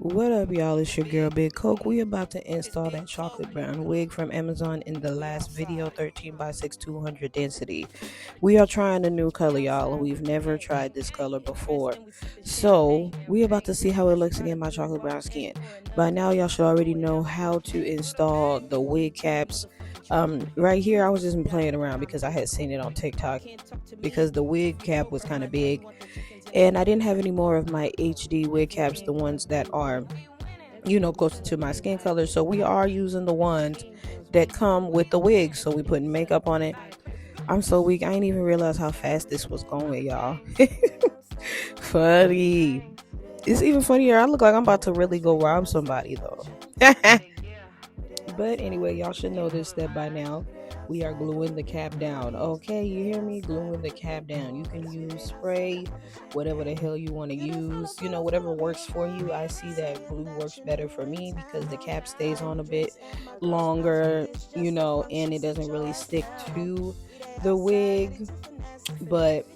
What up, y'all? It's your girl Big Coke. We about to install that chocolate brown wig from Amazon in the last video, 13 by 6 200 density. We are trying a new color, y'all. We've never tried this color before. So we about to see how it looks against my chocolate brown skin. By now, y'all should already know how to install the wig caps. Right here, I was just playing around because I had seen it on TikTok because the wig cap was kind of big and I didn't have any more of my HD wig caps, the ones that are, closer to my skin color. So we are using the ones that come with the wig. So we putting makeup on it. I'm so weak. I didn't even realize how fast this was going, y'all. Funny. It's even funnier. I look like I'm about to really go rob somebody, though. But anyway, y'all should know this step by now. We are gluing the cap down. Okay, you hear me? Gluing the cap down. You can use spray, whatever the hell you want to use. Whatever works for you. I see that glue works better for me because the cap stays on a bit longer, and it doesn't really stick to the wig. But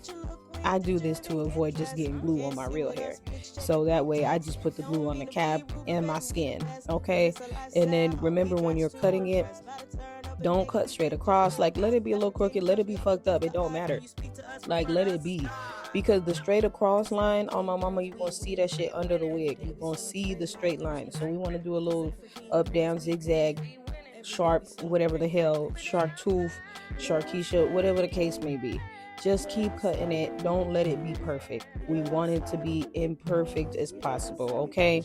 I do this to avoid just getting glue on my real hair. So that way I just put the glue on the cap and my skin. Okay. And then remember, when you're cutting it, don't cut straight across. Like, let it be a little crooked, let it be fucked up. It don't matter. Like, let it be. Because the straight across line on my mama, you're gonna see that shit under the wig. You're gonna see the straight line. So we want to do a little up, down, zigzag, sharp, whatever the hell, shark tooth, sharkeisha, whatever the case may be. Just keep cutting it. Don't let it be perfect. We want it to be imperfect as possible, okay?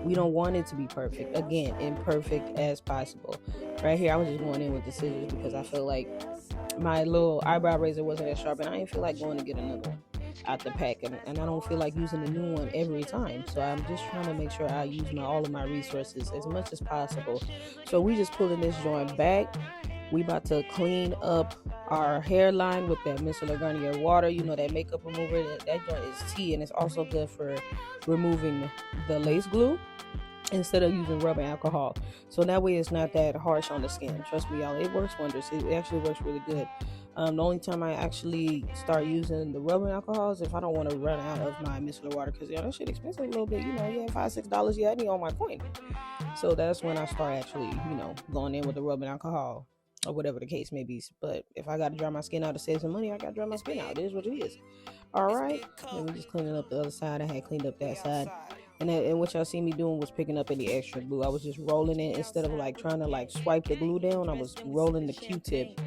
We don't want it to be perfect. Again, imperfect as possible. Right here, I was just going in with the scissors because I feel like my little eyebrow razor wasn't as sharp, and I didn't feel like going to get another one out the pack, and I don't feel like using a new one every time. So I'm just trying to make sure I use all of my resources as much as possible. So we just pulling this joint back. We about to clean up our hairline with that micellar Garnier water. That makeup remover. That joint is tea, and it's also good for removing the lace glue instead of using rubbing alcohol. So that way it's not that harsh on the skin. Trust me, y'all, it works wonders. It actually works really good. The only time I actually start using the rubbing alcohol is if I don't want to run out of my micellar water, because that shit expensive a little bit. $5-6. Yeah, I need on my coin. So that's when I start actually, going in with the rubbing alcohol or whatever the case may be. But if I got to dry my skin out to save some money, I got to dry my skin out. It is what it is. All right. Let me just cleaning up the other side. I had cleaned up that side. And what y'all see me doing was picking up any extra glue. I was just rolling it instead of trying to swipe the glue down. I was rolling the Q-tip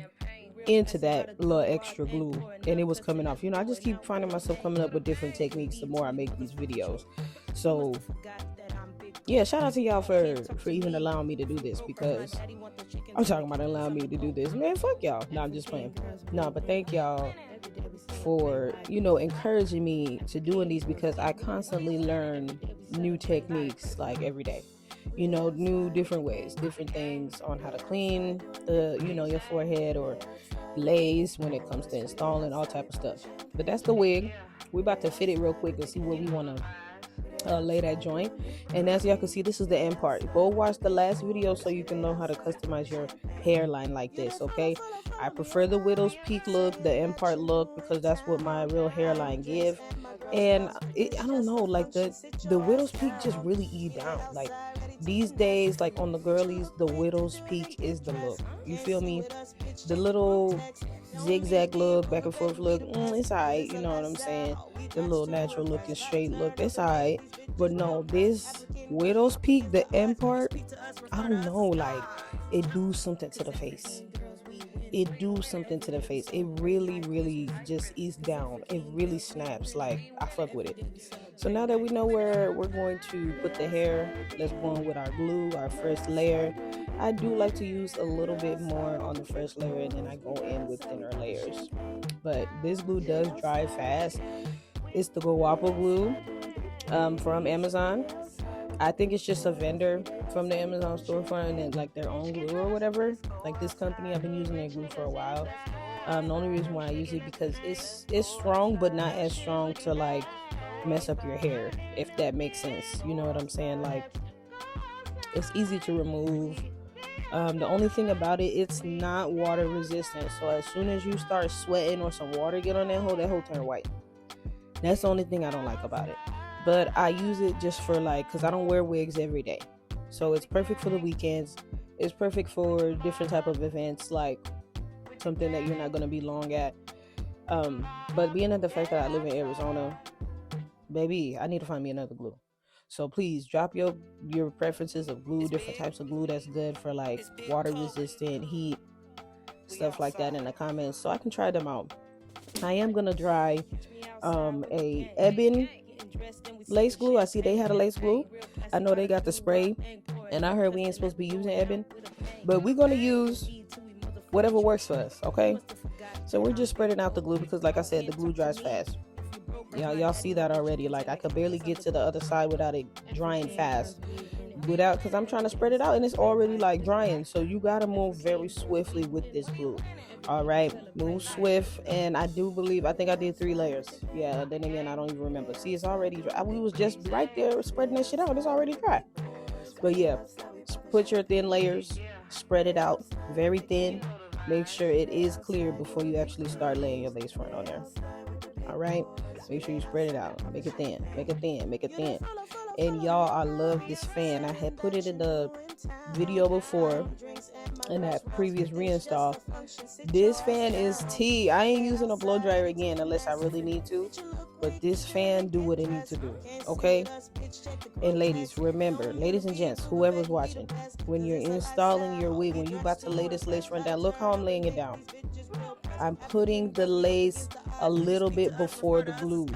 into that little extra glue, and it was coming off. I just keep finding myself coming up with different techniques the more I make these videos. So yeah, shout out to y'all for even allowing me to do this, because I'm talking about allowing me to do this. Man, fuck y'all. No, I'm just playing. No, but thank y'all for, encouraging me to doing these, because I constantly learn new techniques every day. New different ways, different things on how to clean the, your forehead or lace when it comes to installing all type of stuff. But that's the wig. We're about to fit it real quick and see where we want to lay that joint. And as y'all can see, this is the end part. Go watch the last video so you can know how to customize your hairline like this. Okay, I prefer the widow's peak look, the end part look, because that's what my real hairline give. And I don't know, the widow's peak just really eat down. These days, on the girlies, the widow's peak is the look. You feel me? The little zigzag look, back and forth look, it's alright. You know what I'm saying? The little natural looking straight look, it's alright. But no, this widow's peak, the end part, I don't know, it do something to the face. It do something to the face. It really, really just eats down. It really snaps. I fuck with it. So now that we know where we're going to put the hair, let's go on with our glue, our first layer. I do like to use a little bit more on the first layer, and then I go in with thinner layers. But this glue does dry fast. It's the guapo glue from Amazon. I think it's just a vendor from the Amazon storefront, and then their own glue or whatever. This company, I've been using their glue for a while. The only reason why I use it because it's strong, but not as strong to mess up your hair, if that makes sense. You know what I'm saying? It's easy to remove. The only thing about it, it's not water resistant. So as soon as you start sweating or some water get on that hole turn white. That's the only thing I don't like about it. but I use it just for like, because I don't wear wigs every day. So it's perfect for the weekends. It's perfect for different type of events, like something that you're not going to be long at. But being at the fact that I live in Arizona, baby, I need to find me another glue. So please drop your preferences of glue, different types of glue that's good for like water resistant, heat, stuff like that in the comments so I can try them out. I am gonna try a ebony lace glue. I see they had a lace glue. I know they got the spray, and I heard we ain't supposed to be using ebony, but we're gonna use whatever works for us, okay? So we're just spreading out the glue because, like I said, the glue dries fast. Y'all see that already. Like, I could barely get to the other side without it drying fast. Because I'm trying to spread it out and it's already like drying. So you gotta move very swiftly with this glue. All right, move swift. And I think I did 3 layers. Yeah, then again, I don't even remember. See, it's already dry. We was just right there spreading that shit out. It's already dry. But yeah, put your thin layers, spread it out very thin. Make sure it is clear before you actually start laying your lace front on there. All right, make sure you spread it out. Make it thin, make it thin, make it thin. And y'all, I love this fan. I had put it in the video before in that previous reinstall. This fan is tea. I ain't using a blow dryer again unless I really need to, but this fan do what it needs to do, okay? And ladies, remember, ladies and gents, whoever's watching, when you're installing your wig, when you about to lay this lace front down, look how I'm laying it down. I'm putting the lace a little bit before the glue,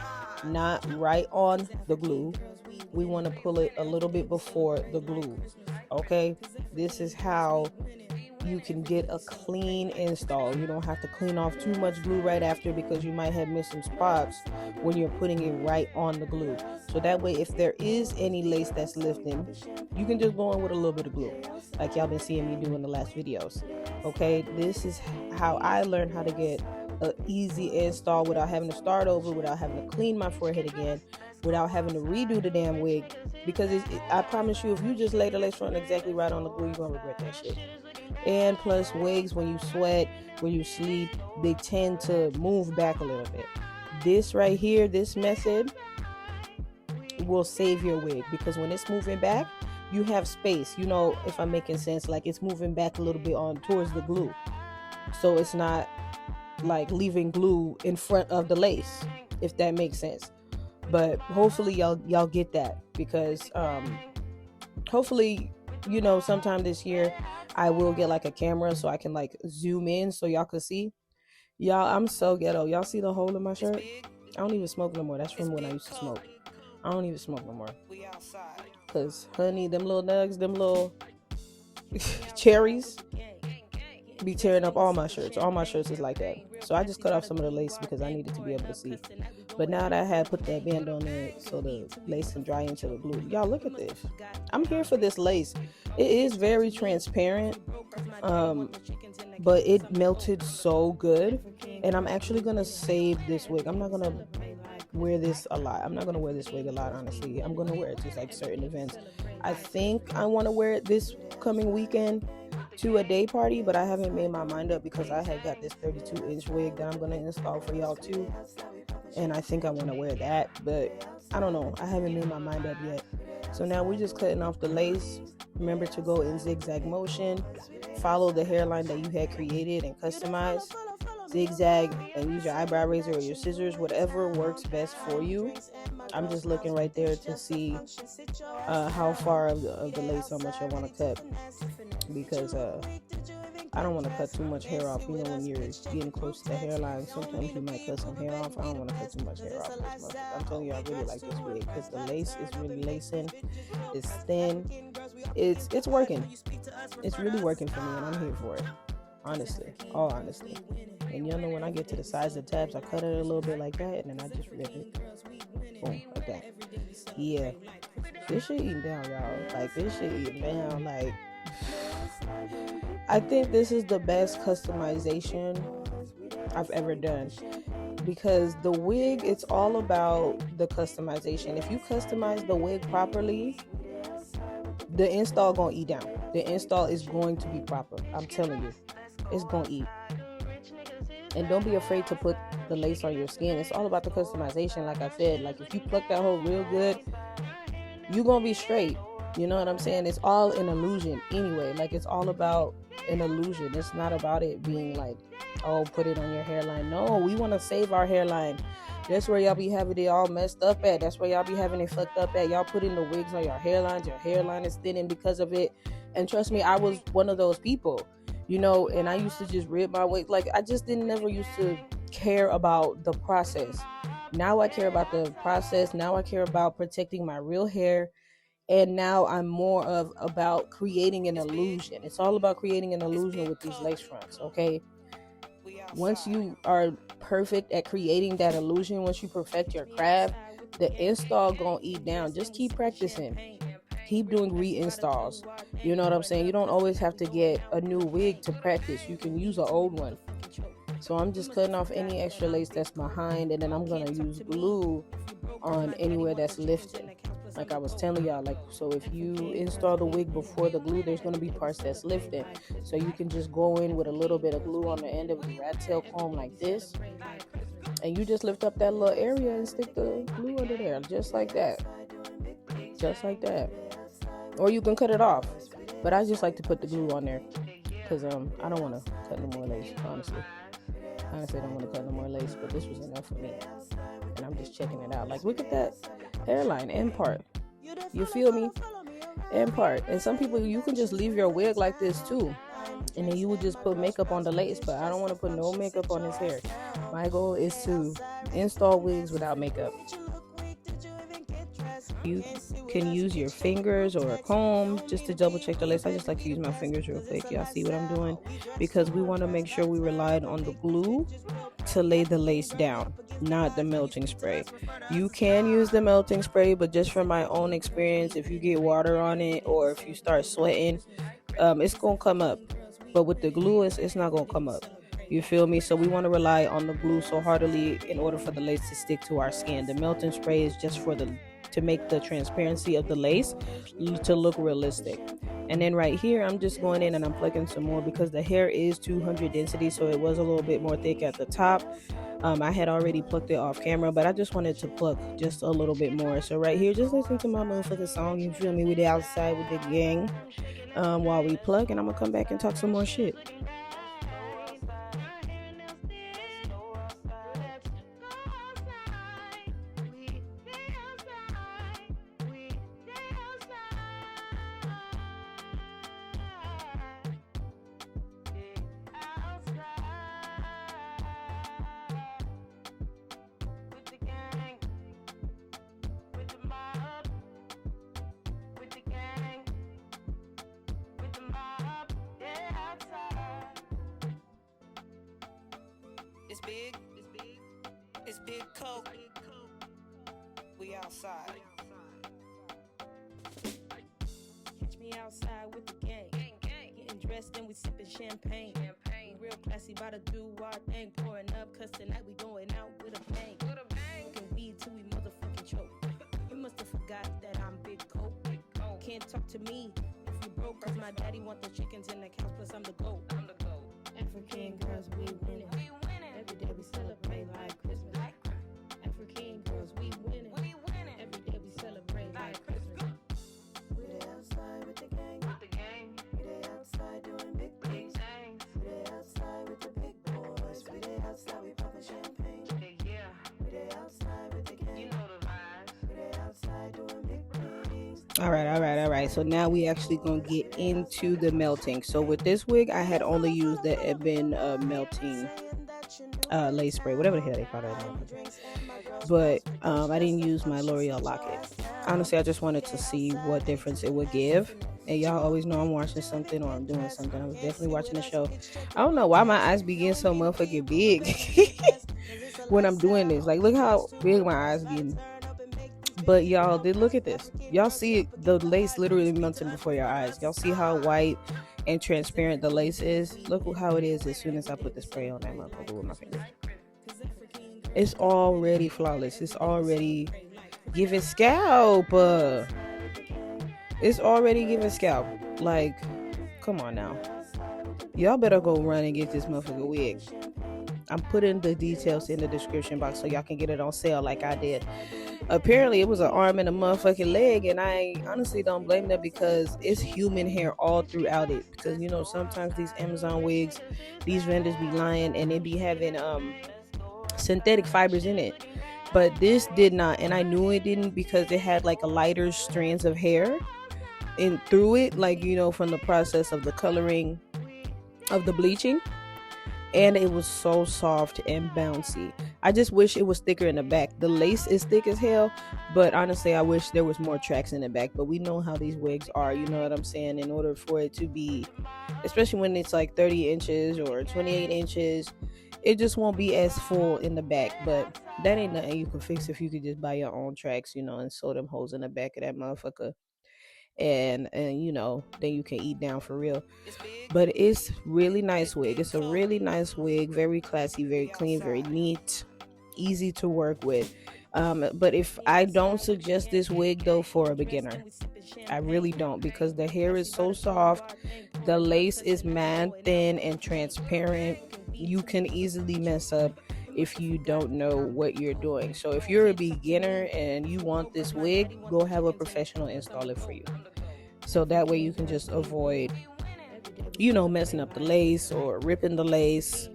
not right on the glue. We want to pull it a little bit before the glue, okay? This is how you can get a clean install. You don't have to clean off too much glue right after because you might have missed some spots when you're putting it right on the glue. So that way, if there is any lace that's lifting, you can just go in with a little bit of glue like y'all been seeing me do in the last videos, okay? This is how I learned how to get an easy install without having to start over, without having to clean my forehead again, without having to redo the damn wig. Because I promise you, if you just lay the lace front exactly right on the glue, you're gonna regret that shit. And plus, wigs, when you sweat, when you sleep, they tend to move back a little bit. This right here, this method will save your wig, because when it's moving back, you have space. You know, if I'm making sense, like it's moving back a little bit on towards the glue, so it's not like leaving glue in front of the lace, if that makes sense. But hopefully y'all get that, because hopefully, you know, sometime this year I will get like a camera so I can like zoom in so y'all can see. Y'all, I'm so ghetto. Y'all see the hole in my shirt? I don't even smoke no more. That's from when I used to smoke. I don't even smoke no more. Cause honey, them little nugs, them little cherries be tearing up all my shirts. All my shirts is like that. So I just cut off some of the lace because I needed to be able to see. But now that I had put that band on there so the lace can dry into the glue. Y'all, look at this. I'm here for this lace. It is very transparent, but it melted so good. And I'm actually gonna save this wig. I'm not gonna wear this a lot. I'm not gonna wear this wig a lot, honestly. I'm gonna wear it to like certain events. I think I want to wear it this coming weekend to a day party, but I haven't made my mind up because I had got this 32-inch wig that I'm gonna install for y'all too, and I think I want to wear that, but I don't know. I haven't made my mind up yet. So now we're just cutting off the lace. Remember to go in zigzag motion. Follow the hairline that you had created and customized. Zigzag and use your eyebrow razor or your scissors, whatever works best for you. I'm just looking right there to see how far of the lace, how much I want to cut, because I don't want to cut too much hair off. You know, when you're getting close to the hairline, sometimes you might cut some hair off. I don't want to cut too much hair off this month. I'm telling you, I really like this wig because the lace is really lacing. It's thin. It's working. It's really working for me, and I'm here for it. Honestly, all honesty. And y'all know when I get to the size of the tabs, I cut it a little bit like that, and then I just rip it. Boom, like that. Yeah. This shit eating down, y'all. Like, this shit eating down. Like, I think this is the best customization I've ever done. Because the wig, it's all about the customization. If you customize the wig properly, the install gonna eat down. The install is going to be proper. I'm telling you. It's gonna eat. And don't be afraid to put the lace on your skin. It's all about the customization. Like I said, like if you pluck that hole real good, you gonna be straight. You know what I'm saying? It's all an illusion anyway. Like it's all about an illusion. It's not about it being like, oh, put it on your hairline. No, we want to save our hairline. That's where y'all be having it all messed up at. That's where y'all be having it fucked up at. Y'all putting the wigs on your hairlines. Your hairline is thinning because of it. And trust me, I was one of those people, you know, and I used to just rip my wig. Like I just didn't never used to care about the process. Now I care about the process. Now I care about protecting my real hair. And now I'm more of about creating an illusion. It's all about creating an illusion with these lace fronts, okay? Once you are perfect at creating that illusion, once you perfect your craft, the install gonna eat down. Just keep practicing. Keep doing reinstalls. You know what I'm saying? You don't always have to get a new wig to practice. You can use an old one. So I'm just cutting off any extra lace that's behind, and then I'm gonna use glue on anywhere that's lifted. Like I was telling y'all, like, so if you install the wig before the glue, there's going to be parts that's lifted. So you can just go in with a little bit of glue on the end of the rat tail comb like this. And you just lift up that little area and stick the glue under there. Just like that. Just like that. Or you can cut it off. But I just like to put the glue on there. Because I don't want to cut no more lace, honestly. Honestly, I don't want to cut no more lace. But this was enough for me. And I'm just checking it out. Like, look at that hairline end part. You feel me? End part. And some people, you can just leave your wig like this too, and then you would just put makeup on the lace. But I don't want to put no makeup on his hair. My goal is to install wigs without makeup. You can use your fingers or a comb just to double check the lace. I just like to use my fingers real quick. Y'all see what I'm doing? Because we want to make sure we relied on the glue to lay the lace down, not the melting spray. You can use the melting spray, but just from my own experience, if you get water on it or if you start sweating, it's gonna come up. But with the glue, it's not gonna come up. You feel me? So we want to rely on the glue so heartily in order for the lace to stick to our skin. The melting spray is just to make the transparency of the lace to look realistic. And then right here, I'm just going in and I'm plucking some more because the hair is 200 density, so it was a little bit more thick at the top. I had already plucked it off camera, but I just wanted to pluck just a little bit more. So right here, just listen to my motherfucking song, you feel me, with the outside with the gang while we pluck, and I'm gonna come back and talk some more shit. It's big coke. We outside. Catch me outside with the gang. Getting dressed and we sipping champagne. Real classy, about to do our thing. Pouring up, cause tonight we going out with a bang. Smoking weed till we motherfucking choke. You must have forgot that I'm big coke. Can't talk to me if you broke. Cause my daddy want the chickens in the couch, plus I'm the GOAT. African girls, we winning. Every day we celebrate like Christmas. African girls, we winning. Every day we celebrate like Christmas. We dey outside with the gang. We dey outside doing big things. We dey outside with the big boys. We dey outside, we poppin' champagne. We dey outside with the gang. You know the vibes. We dey outside doing big things. All right. So now we actually gonna get into the melting. So with this wig, I had only used the Ebin melting lace spray, whatever the hell they call it. But I didn't use my L'Oreal locket. Honestly, I just wanted to see what difference it would give. And y'all always know I'm watching something or I'm doing something. I was definitely watching a show. I don't know why my eyes be getting so motherfucking big when I'm doing this. Like, look how big my eyes getting. But y'all did look at this. Y'all see it, the lace literally melting before your eyes. Y'all see how white and transparent the lace is. Look how it is as soon as I put the spray on that motherfucker with my fingers. It's already flawless. It's already giving scalp. It's already giving scalp. Like, come on now. Y'all better go run and get this motherfucker wig. I'm putting the details in the description box so y'all can get it on sale like I did. Apparently it was an arm and a motherfucking leg, and I honestly don't blame them because it's human hair all throughout it. Because sometimes these Amazon wigs, these vendors be lying and they be having synthetic fibers in it. But this did not, and I knew it didn't because it had like a lighter strands of hair in through it, like from the process of the coloring of the bleaching, and it was so soft and bouncy. I just wish it was thicker in the back. The lace is thick as hell, but honestly I wish there was more tracks in the back. But we know how these wigs are, you know what I'm saying? In order for it to be, especially when it's like 30 inches or 28 inches, it just won't be as full in the back. But that ain't nothing you can fix if you could just buy your own tracks, and sew them holes in the back of that motherfucker, and then you can eat down for real. But it's really nice wig. It's a really nice wig, very classy, very clean, very neat, easy to work with. But if I don't suggest this wig though for a beginner, I really don't, because the hair is so soft, the lace is mad thin and transparent. You can easily mess up if you don't know what you're doing. So if you're a beginner and you want this wig, go have a professional install it for you, so that way you can just avoid messing up the lace or ripping the lace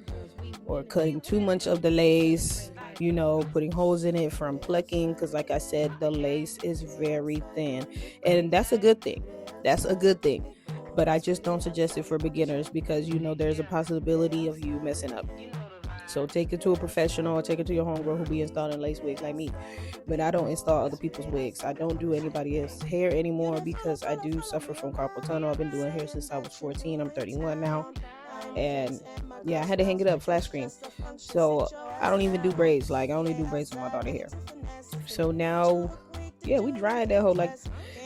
or cutting too much of the lace, putting holes in it from plucking, because like I said, the lace is very thin, and that's a good thing. But I just don't suggest it for beginners because there's a possibility of you messing up. So take it to a professional, or take it to your homegirl who be installing lace wigs like me. But I don't install other people's wigs. I don't do anybody else's hair anymore because I do suffer from carpal tunnel. I've been doing hair since I was 14. I'm 31 now. And yeah, I had to hang it up flat screen. So I don't even do braids. Like, I only do braids with my daughter hair. So now, yeah, we dried that whole, like,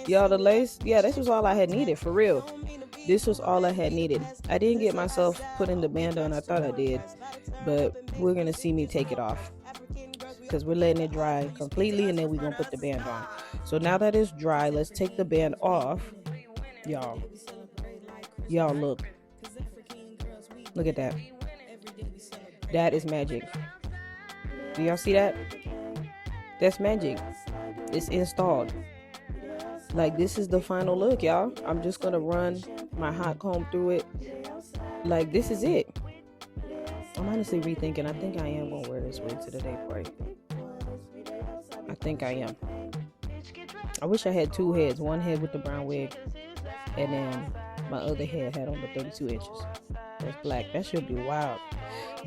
y'all, the lace. Yeah, this was all I had needed, for real. This was all I had needed. I didn't get myself putting the band on. I thought I did. But we're going to see me take it off, because we're letting it dry completely, and then we're going to put the band on. So now that it's dry, let's take the band off. Y'all look at that. That is magic. Do y'all see that? That's magic. It's installed. Like, this is the final look, y'all. I'm just going to run my hot comb through it. Like, this is it. I'm honestly rethinking. I think I am going to wear this wig to the day party. I think I am. I wish I had two heads. One head with the brown wig, and then my other head had on the 32 inches. That's black. That should be wild.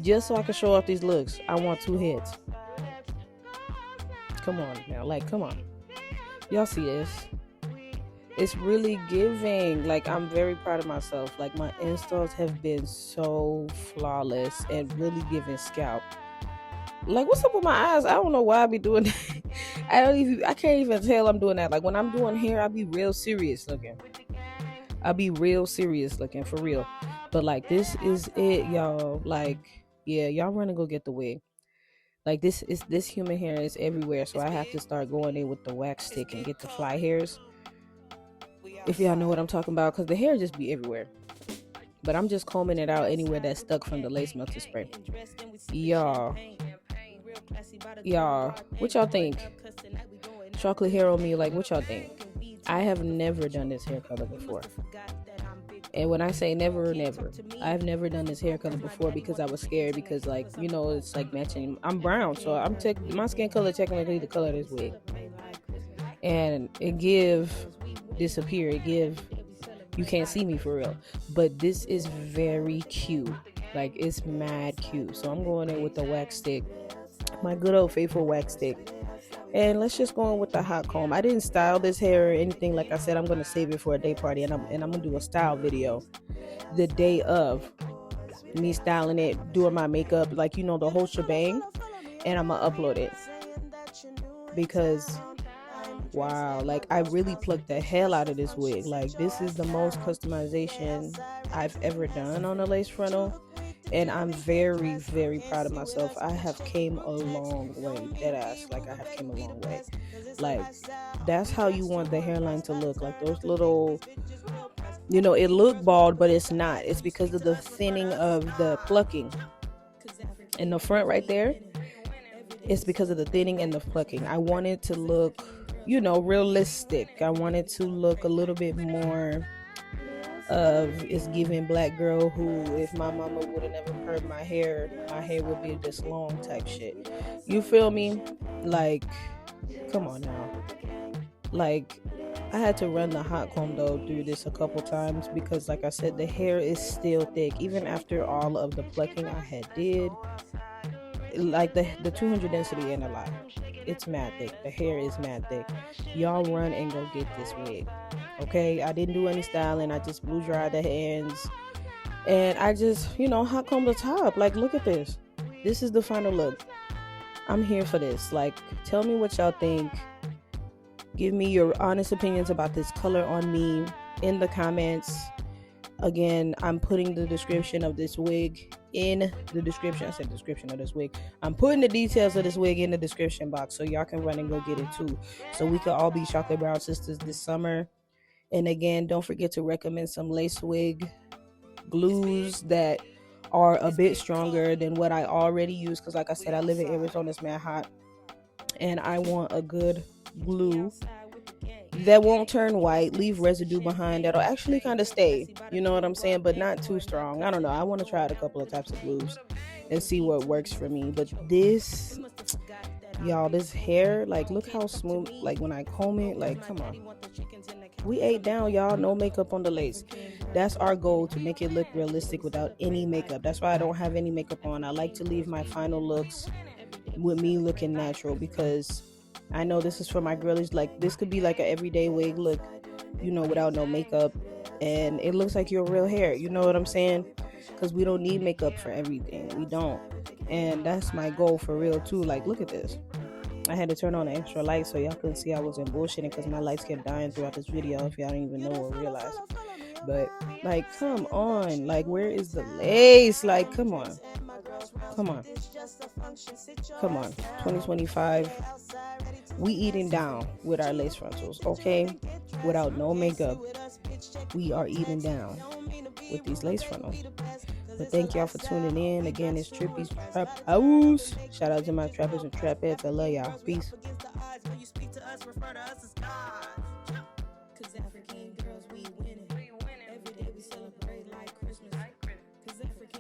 Just so I can show off these looks, I want two heads. Come on now. Like, come on. Y'all see this? It's really giving. Like, I'm very proud of myself. Like, my installs have been so flawless and really giving scalp. Like, what's up with my eyes? I don't know why I be doing that. I can't even tell I'm doing that. Like, when I'm doing hair, I be real serious looking. For real. But like, this is it, y'all. Like, yeah, y'all run and go get the wig. Like, this human hair is everywhere, so I have to start going in with the wax stick and get the fly hairs. If y'all know what I'm talking about, because the hair just be everywhere. But I'm just combing it out anywhere that's stuck from the lace melted spray. Y'all, what y'all think? Chocolate hair on me, like, what y'all think? I have never done this hair color before. And when I say never, I've never done this hair color before because I was scared, because, like, it's like matching. I'm brown, so my skin color technically the color of this wig. And it disappear. You can't see me for real. But this is very cute. Like, it's mad cute. So I'm going in with the wax stick. My good old faithful wax stick. And let's just go in with the hot comb. I didn't style this hair or anything. Like I said, I'm going to save it for a day party. And I'm going to do a style video the day of me styling it, doing my makeup, like, the whole shebang. And I'm going to upload it. Because, wow, like, I really plucked the hell out of this wig. Like, this is the most customization I've ever done on a lace frontal. And I'm very, very proud of myself. I have came a long way. Deadass. Like, I have came a long way. Like, that's how you want the hairline to look. Like, those little, it looked bald, but it's not. It's because of the thinning of the plucking. In the front right there, it's because of the thinning and the plucking. I want it to look, realistic. I want it to look a little bit more of it's giving black girl who, if my mama would have never permed my hair would be this long type shit. You feel me? Like, come on now. Like, I had to run the hot comb though through this a couple times because, like I said, the hair is still thick even after all of the plucking I had did. Like the 200 density ain't a lot. It's mad thick. The hair is mad thick. Y'all run and go get this wig. Okay, I didn't do any styling. I just blew dry the ends, and I just hot comb the top. Like, look at this. This is the final look. I'm here for this. Like, tell me what y'all think. Give me your honest opinions about this color on me in the comments. Again, I'm putting the description of this wig in the description. I said description of this wig. I'm putting the details of this wig in the description box so y'all can run and go get it too. So we could all be chocolate brown sisters this summer. And again, don't forget to recommend some lace wig glues that are a bit stronger than what I already use. Because like I said, I live in Arizona, it's mad hot. And I want a good glue that won't turn white, leave residue behind, that'll actually kind of stay, you know what I'm saying, but not too strong. I don't know, I want to try out a couple of types of glues and see what works for me. But this, y'all, this hair, like, look how smooth, like when I comb it, like, come on, we ate down, y'all. No makeup on the lace. That's our goal, to make it look realistic without any makeup. That's why I don't have any makeup on. I like to leave my final looks with me looking natural, because I know this is for my girlies. Like, this could be like an everyday wig look, without no makeup, and it looks like your real hair. You know what I'm saying? Because we don't need makeup for everything. We don't. And that's my goal for real too. Like, look at this. I had to turn on the extra light so y'all couldn't see I wasn't bullshitting, because my lights kept dying throughout this video, if y'all didn't even know or realize. But, like, come on. Like, where is the lace? Like, come on. Come on. Come on. 2025. We eating down with our lace frontals, okay? Without no makeup. We are eating down with these lace frontals. But thank y'all for tuning in. Again, it's Trippy's Trap House. Shout out to my trappers and trap heads. I love y'all. Peace.